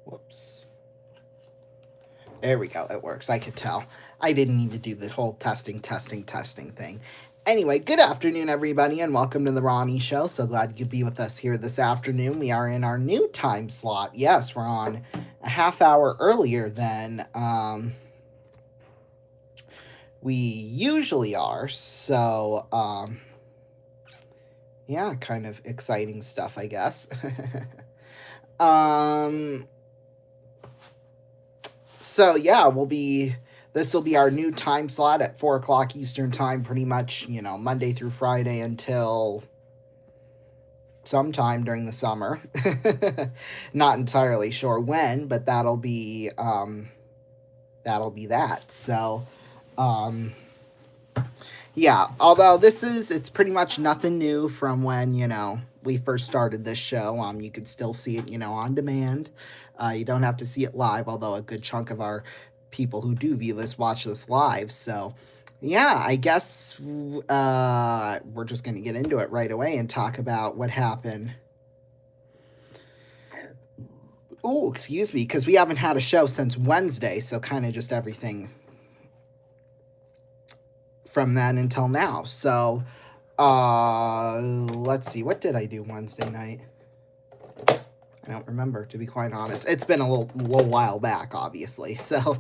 Whoops. There we go. It works. I could tell. I didn't need to do the whole testing thing. Anyway, good afternoon, everybody, and welcome to the Ronnie Show. So glad you could be with us here this afternoon. We are in our new time slot. Yes, we're on a half hour earlier than we usually are. So, yeah, kind of exciting stuff, I guess. So yeah, this will be our new time slot at 4 o'clock Eastern time, pretty much, Monday through Friday until sometime during the summer. Not entirely sure when, but that'll be that. So, yeah, although it's pretty much nothing new from when, we first started this show. You could still see it, on demand. You don't have to see it live, although a good chunk of our people who do view this watch this live. So, yeah, I guess we're just going to get into it right away and talk about what happened. Oh, excuse me, because we haven't had a show since Wednesday, so kind of just everything from then until now. So, let's see, what did I do Wednesday night? I don't remember, to be quite honest. It's been a little while back, obviously. So,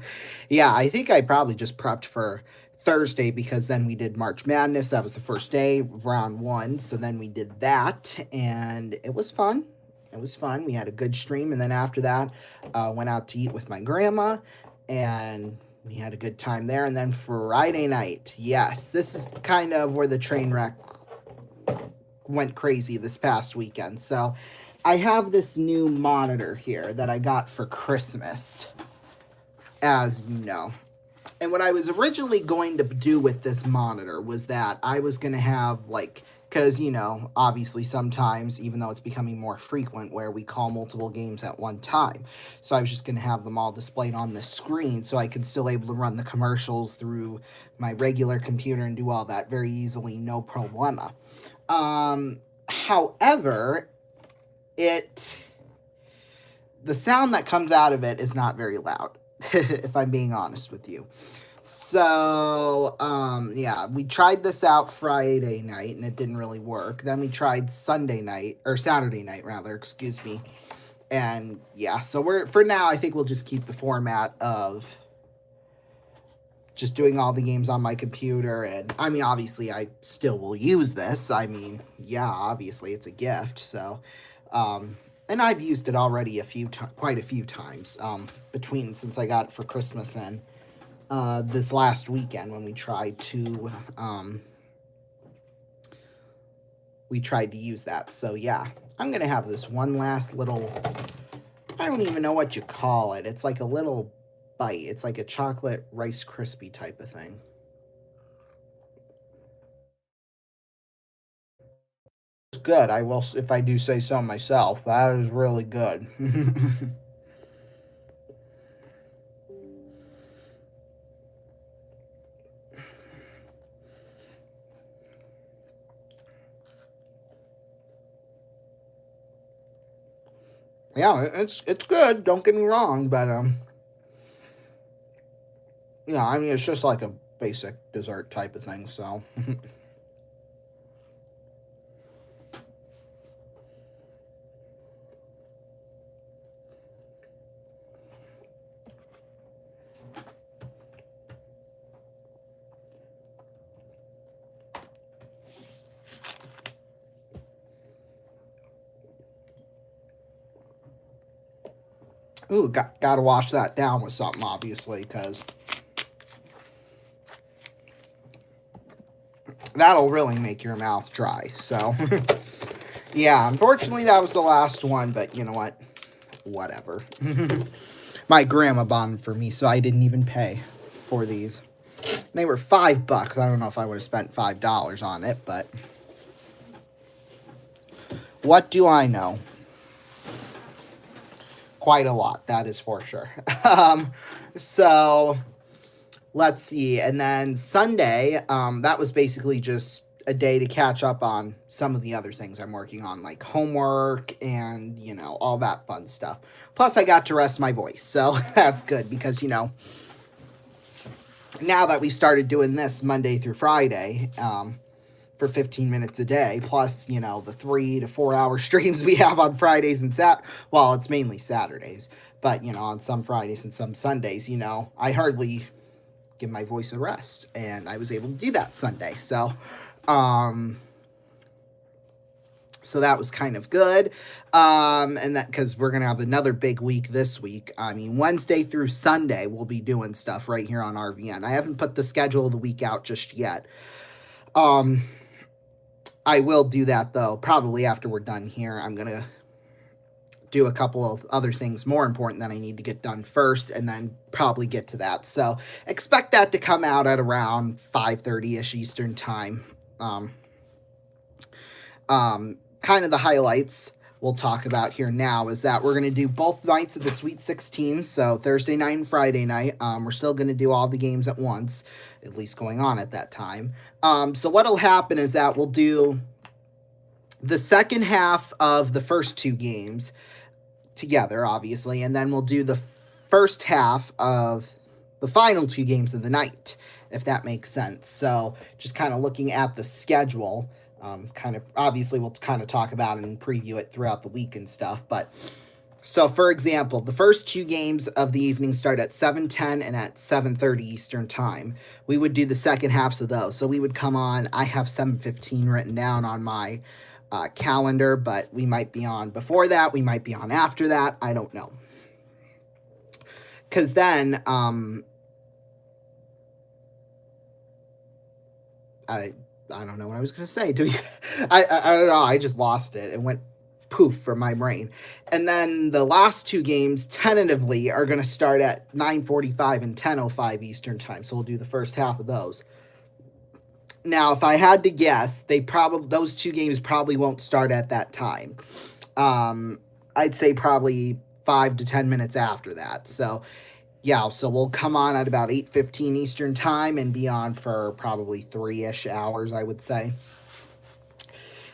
yeah, I think I probably just prepped for Thursday because then we did March Madness. That was the first day, round one. So then we did that, and it was fun. It was fun. We had a good stream, and then after that, went out to eat with my grandma, and we had a good time there. And then Friday night, yes, this is kind of where the train wreck went crazy this past weekend. So I have this new monitor here that I got for Christmas, as you know. And what I was originally going to do with this monitor was that I was going to have, because, obviously sometimes, even though it's becoming more frequent, where we call multiple games at one time. So I was just going to have them all displayed on the screen so I could still able to run the commercials through my regular computer and do all that very easily, no problema. However, the sound that comes out of it is not very loud, if I'm being honest with you. So, yeah, we tried this out Friday night and it didn't really work. Then we tried Saturday night, excuse me. And yeah, so for now, I think we'll just keep the format of just doing all the games on my computer. And I mean, obviously I still will use this. I mean, yeah, obviously it's a gift. So, and I've used it already quite a few times, since I got it for Christmas and this last weekend when we tried to use that. So yeah, I'm gonna have this one last little, I don't even know what you call it. It's like a little bite. It's like a chocolate Rice Krispie type of thing. It's good. I will, if I do say so myself. That is really good. Yeah, it's good. Don't get me wrong, but yeah, I mean it's just like a basic dessert type of thing. So. Ooh, gotta wash that down with something, obviously, because that'll really make your mouth dry. So, yeah, unfortunately, that was the last one, but you know what? Whatever. My grandma bought them for me, so I didn't even pay for these. They were $5. I don't know if I would have spent $5 on it, but what do I know? quite a lot, that is for sure. So let's see. And then Sunday, that was basically just a day to catch up on some of the other things I'm working on, like homework and, all that fun stuff. Plus, I got to rest my voice. So that's good because, now that we started doing this Monday through Friday, for 15 minutes a day, plus, the 3 to 4 hour streams we have on Fridays and well, it's mainly Saturdays, but, on some Fridays and some Sundays, I hardly give my voice a rest, and I was able to do that Sunday. So that was kind of good. And that, because we're going to have another big week this week. I mean, Wednesday through Sunday, we'll be doing stuff right here on RVN. I haven't put the schedule of the week out just yet. I will do that, though, probably after we're done here. I'm going to do a couple of other things more important that I need to get done first, and then probably get to that. So expect that to come out at around 5:30-ish Eastern time. Kind of the highlights we'll talk about here now is that we're going to do both nights of the Sweet 16, so Thursday night and Friday night. We're still going to do all the games at once, at least going on at that time. So what'll happen is that we'll do the second half of the first two games together, obviously, and then we'll do the first half of the final two games of the night, if that makes sense. So just kind of looking at the schedule, obviously we'll kind of talk about it and preview it throughout the week and stuff, but so for example, the first two games of the evening start at 7:10 and at 7:30 Eastern time. We would do the second halves of those. So we would come on, I have 7:15 written down on my calendar, but we might be on before that, we might be on after that, I don't know. Because then, I don't know what I was going to say. I don't know, I just lost it. It went poof from my brain. And then the last two games, tentatively, are going to start at 9:45 and 10:05 Eastern time, so we'll do the first half of those. Now, if I had to guess, those two games probably won't start at that time. I'd say probably 5 to 10 minutes after that. So, yeah, so we'll come on at about 8:15 Eastern time and be on for probably 3-ish hours, I would say.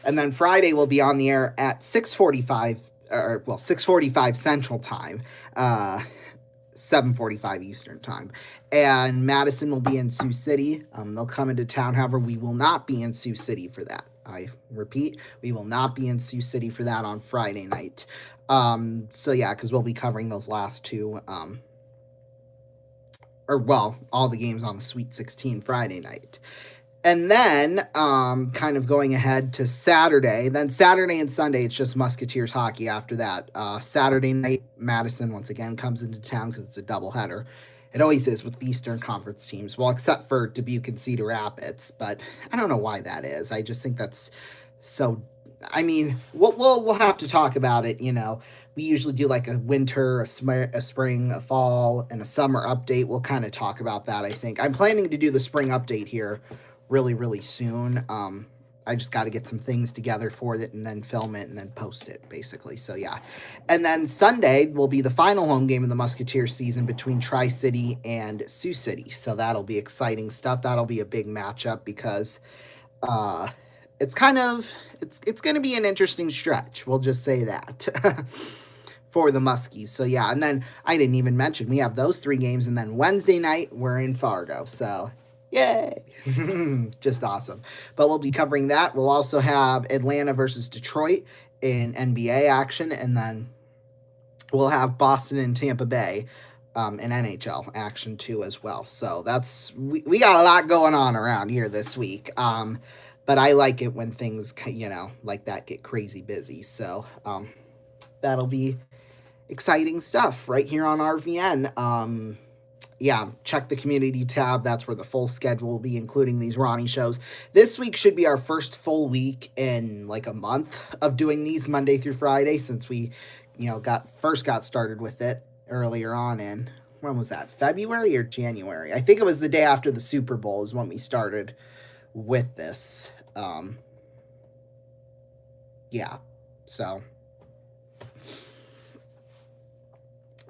And then Friday we'll be on the air at 6:45 Central Time, 7:45 Eastern Time. And Madison will be in Sioux City. They'll come into town. However, we will not be in Sioux City for that. I repeat, we will not be in Sioux City for that on Friday night. So yeah, because we'll be covering those last two, all the games on the Sweet 16 Friday night. And then, kind of going ahead to Saturday. Then Saturday and Sunday, it's just Musketeers hockey after that. Saturday night, Madison once again comes into town because it's a doubleheader. It always is with the Eastern Conference teams. Well, except for Dubuque and Cedar Rapids. But I don't know why that is. I just think that's so... I mean, we'll have to talk about it, We usually do like a winter, a spring, a fall, and a summer update. We'll kind of talk about that, I think. I'm planning to do the spring update here really, really soon. I just got to get some things together for it and then film it and then post it, basically. So, yeah. And then Sunday will be the final home game of the Musketeers season between Tri-City and Sioux City. So that'll be exciting stuff. That'll be a big matchup because it's going to be an interesting stretch. We'll just say that. For the Muskies. So, yeah. And then I didn't even mention we have those three games. And then Wednesday night, we're in Fargo. So... yay! Just awesome. But we'll be covering that. We'll also have Atlanta versus Detroit in NBA action, and then we'll have Boston and Tampa Bay in NHL action too as well. So we got a lot going on around here this week. But I like it when things, like that get crazy busy. So that'll be exciting stuff right here on RVN. Yeah, check the community tab. That's where the full schedule will be, including these Ronnie shows. This week should be our first full week in like a month of doing these Monday through Friday, since we, got started with it earlier on in, when was that, February or January? I think it was the day after the Super Bowl is when we started with this. Yeah, so...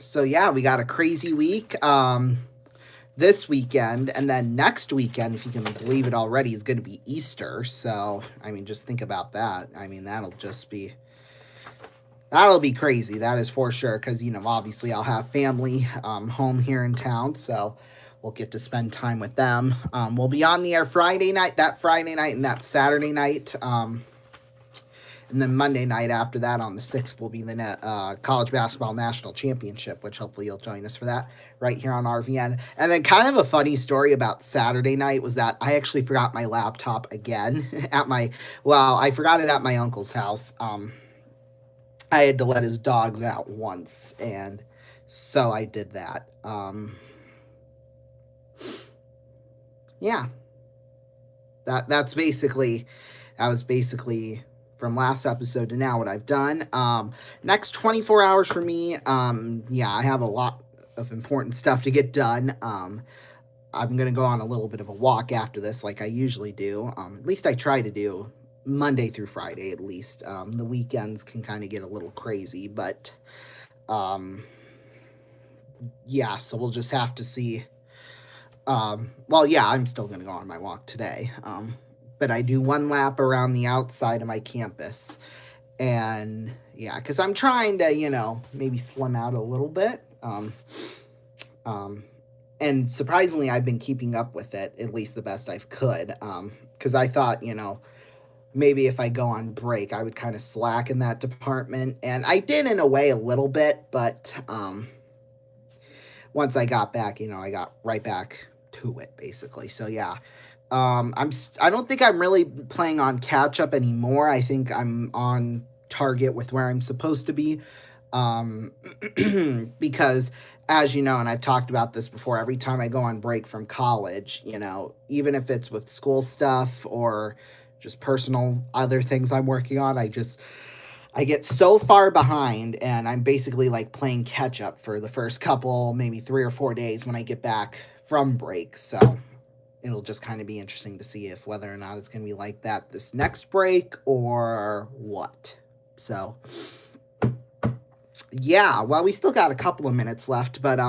So yeah, we got a crazy week. This weekend, and then next weekend, if you can believe it already, is going to be Easter. So, I mean, just think about that. I mean, that'll be crazy. That is for sure. Because, obviously I'll have family home here in town. So we'll get to spend time with them. We'll be on the air that Friday night and that Saturday night. And then Monday night after that on the 6th will be the College Basketball National Championship, which hopefully you'll join us for that right here on RVN. And then kind of a funny story about Saturday night was that I actually forgot my laptop again I forgot it at my uncle's house. I had to let his dogs out once, and so I did that. Yeah, that was basically from last episode to now what I've done. Next 24 hours for me, I have a lot of important stuff to get done. I'm going to go on a little bit of a walk after this like I usually do. At least I try to do Monday through Friday at least. The weekends can kind of get a little crazy, but so we'll just have to see. I'm still going to go on my walk today. But I do one lap around the outside of my campus. And because I'm trying to, maybe slim out a little bit. And surprisingly, I've been keeping up with it, at least the best I could. Because I thought, maybe if I go on break, I would kind of slack in that department. And I did in a way a little bit, but once I got back, I got right back to it, basically. So, yeah. I don't think I'm really playing on catch up anymore. I think I'm on target with where I'm supposed to be. Because as you know, and I've talked about this before, every time I go on break from college, even if it's with school stuff or just personal other things I'm working on, I get so far behind, and I'm basically like playing catch up for the first couple, maybe 3 or 4 days when I get back from break. So it'll just kind of be interesting to see if whether or not it's going to be like that this next break or what. So, we still got a couple of minutes left, but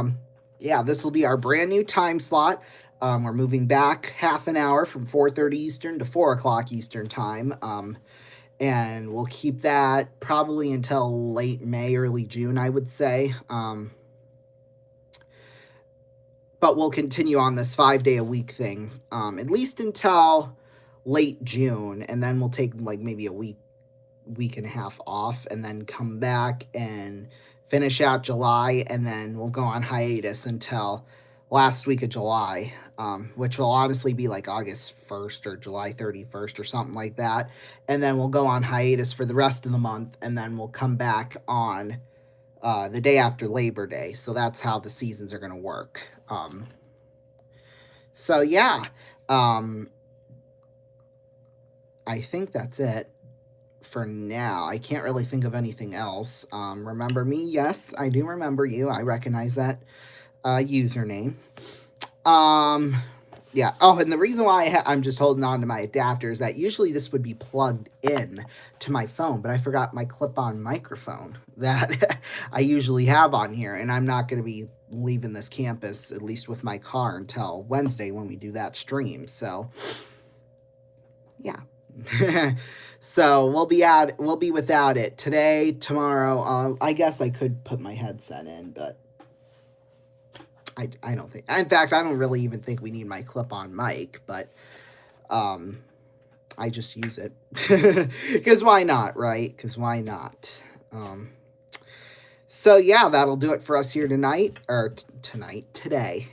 this will be our brand new time slot. We're moving back half an hour from 4:30 Eastern to 4 o'clock Eastern time. And we'll keep that probably until late May, early June, I would say. But we'll continue on this 5-day-a-week thing, at least until late June, and then we'll take like maybe a week and a half off, and then come back and finish out July, and then we'll go on hiatus until last week of July, which will honestly be like August 1st or July 31st or something like that, and then we'll go on hiatus for the rest of the month, and then we'll come back on the day after Labor Day. So that's how the seasons are going to work. I think that's it for now. I can't really think of anything else. Remember me? Yes, I do remember you. I recognize that username. Oh, and the reason why I'm just holding on to my adapter is that usually this would be plugged in to my phone, but I forgot my clip-on microphone that I usually have on here, and I'm not going to be leaving this campus, at least with my car, until Wednesday when we do that stream. So, yeah. So we'll be without it today, tomorrow. I guess I could put my headset in, but I don't think. In fact, I don't really even think we need my clip-on mic, but I just use it because why not, right? Because why not? That'll do it for us here tonight, or today.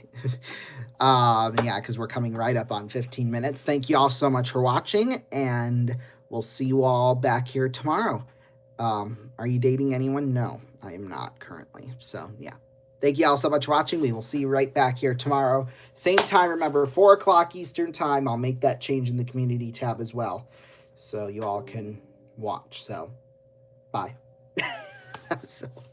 Because we're coming right up on 15 minutes. Thank you all so much for watching, and we'll see you all back here tomorrow. Are you dating anyone? No, I am not currently. So, yeah. Thank you all so much for watching. We will see you right back here tomorrow. Same time, remember, 4 o'clock Eastern time. I'll make that change in the community tab as well, so you all can watch. So, bye.